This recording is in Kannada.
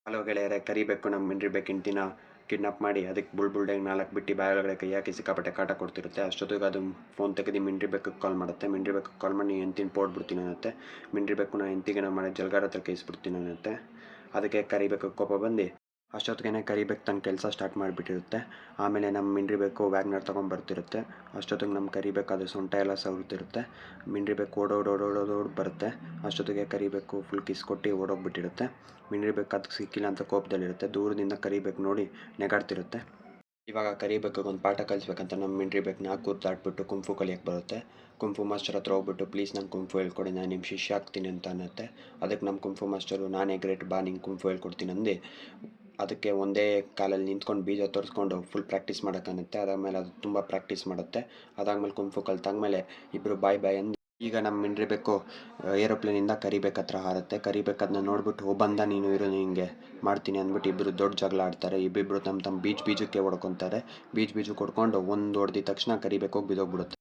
ಹಲೋ ಗೆಳೆಯರೇ, ಕರಿಬೇಕು ನಮ್ಮ ಮಿಂಡ್ರಿ ಬೇಕಿನ ಕಿಡ್ನಾಪ್ ಮಾಡಿ ಅದಕ್ಕೆ ಬುಲ್ಡೆಗೆ 4 ಬಿಟ್ಟು ಬಾಯೊಳಗಡೆ ಕೈ ಹಾಕಿ ಸಿಕ್ಕಾಪಟ್ಟೆ ಕಾಟ ಕೊಡ್ತಿರುತ್ತೆ. ಅಷ್ಟೊತ್ತಿಗೆ ಅದು ಫೋನ್ ತೆಗೆದು ಮಿಂಡ್ರಿ ಬೇಕಕ್ಕೆ ಕಾಲ್ ಮಾಡುತ್ತೆ. ಮಿಂಡ್ರಿ ಬೇಕಕ್ಕೆ ಕಾಲ್ ಮಾಡಿ ನೀನು ಹೆಂಡ್ತಿನ ಪೋಡ್ಬಿಡ್ತೀನಿ ಅನ್ನತ್ತೆ. ಮಿಂಡ್ರಿ ಬೇಕು ನಾನು ಹೆಂಡ್ತಿಗೆ ನಮ್ಮ ಮನೆ ಜಲ್ಗಾರ ಹತ್ರ ಕೈಸ್ಬಿಡ್ತೀನಿ ಅನ್ನತ್ತೆ. ಅದಕ್ಕೆ ಕರಿಬೇಕಕ್ಕೆ ಕೋಪ ಬಂದು ಅಷ್ಟೊತ್ತಿಗೆ ಕರಿಬೇಕು ತನ್ನ ಕೆಲಸ ಸ್ಟಾರ್ಟ್ ಮಾಡಿಬಿಟ್ಟಿರುತ್ತೆ. ಆಮೇಲೆ ನಮ್ಮ ಮಿಂಡ್ರಿ ಬೇಕು ವ್ಯಾಗ್ನರ್ ತೊಗೊಂಡ್ಬರ್ತಿರುತ್ತೆ. ಅಷ್ಟೊತ್ತಿಗೆ ನಮ್ಮ ಕರಿಬೇಕು ಅದು ಸೊಂಟ ಎಲ್ಲ ಸವರ್ತಿರುತ್ತೆ. ಮಿಂಡ್ರಿ ಬೇಕು ಓಡೋಡು ಬರುತ್ತೆ. ಅಷ್ಟೊತ್ತಿಗೆ ಕರಿಬೇಕು ಫುಲ್ ಕಿಸ್ ಕೊಟ್ಟು ಓಡೋಗ್ಬಿಟ್ಟಿರುತ್ತೆ. ಮಿಂಡ್ರಿ ಬೇಕು ಅದಕ್ಕೆ ಸಿಕ್ಕಿಲ್ಲ ಅಂತ ಕೋಪದಲ್ಲಿರುತ್ತೆ. ದೂರದಿಂದ ಕರಿಬೇಕು ನೋಡಿ ನೆಗಾಡ್ತಿರುತ್ತೆ. ಇವಾಗ ಕರಿಬೇಕು ಒಂದು ಪಾಠ ಕಲಿಸ್ಬೇಕಂತ ನಮ್ಮ ಮಿಂಡ್ರಿ ಬೇಕನ್ನ ಕೂರ್ತಾಡ್ಬಿಟ್ಟು ಕುಂಫು ಕಲಿಯಕ್ಕೆ ಬರುತ್ತೆ. ಕುಂಫು ಮಾಸ್ಟರ್ ಹತ್ರ ಹೋಗ್ಬಿಟ್ಟು ಪ್ಲೀಸ್ ನಂಗೆ ಕುಂಫು ಹೇಳ್ಕೊಡಿ, ನಾನು ನಿಮ್ಮ ಶಿಷ್ಯ ಆಗ್ತೀನಿ ಅಂತ ಅನ್ನತ್ತೆ. ಅದಕ್ಕೆ ನಮ್ಮ ಕುಂಫು ಮಾಸ್ಟರು ನಾನೇ ಗ್ರೇಟ್ ಬಾ ನಿಂಗೆ ಕುಂಫು ಹೇಳ್ಕೊಡ್ತೀನಿ ಅಂದು ಅದಕ್ಕೆ ಒಂದೇ ಕಾಲಲ್ಲಿ ನಿಂತ್ಕೊಂಡು ಬೀಜ ತೋರಿಸ್ಕೊಂಡು ಫುಲ್ ಪ್ರಾಕ್ಟೀಸ್ ಮಾಡೋಕ್ಕನ್ನುತ್ತೆ. ಅದಾದಮೇಲೆ ಅದು ತುಂಬ ಪ್ರಾಕ್ಟೀಸ್ ಮಾಡುತ್ತೆ. ಅದಾದಮೇಲೆ ಕುಂಫು ಕಲ್ತಾದ್ಮೇಲೆ ಇಬ್ಬರು ಬಾಯ್ ಬಾಯ್ ಅಂದು ಈಗ ನಮ್ಮ ಮಿಂಡ್ರಿ ಬೇಕು ಏರೋಪ್ಲೇನಿಂದ ಕರಿಬೇಕು ಹತ್ರ ಹಾರುತ್ತೆ. ಕರಿಬೇಕು ಅದನ್ನ ನೋಡ್ಬಿಟ್ಟು ಬಂದ ನೀನು ಇರು ನಿಂಗೆ ಮಾಡ್ತೀನಿ ಅಂದ್ಬಿಟ್ಟು ಇಬ್ಬರು ದೊಡ್ಡ ಜಗಳ ಆಡ್ತಾರೆ. ಇಬ್ಬಿಬ್ಬರು ತಮ್ಮ ಬೀಜಕ್ಕೆ ಹೊಡ್ಕೊತಾರೆ. ಬೀಜಕ್ಕೆ ಹೊಡ್ಕೊಂಡು ಒಂದು ಹೊಡೆದಿದ ತಕ್ಷಣ ಕರಿಬೇಕು ಹೋಗಿ ಬಿದ್ದೋಗ್ಬಿಡುತ್ತೆ.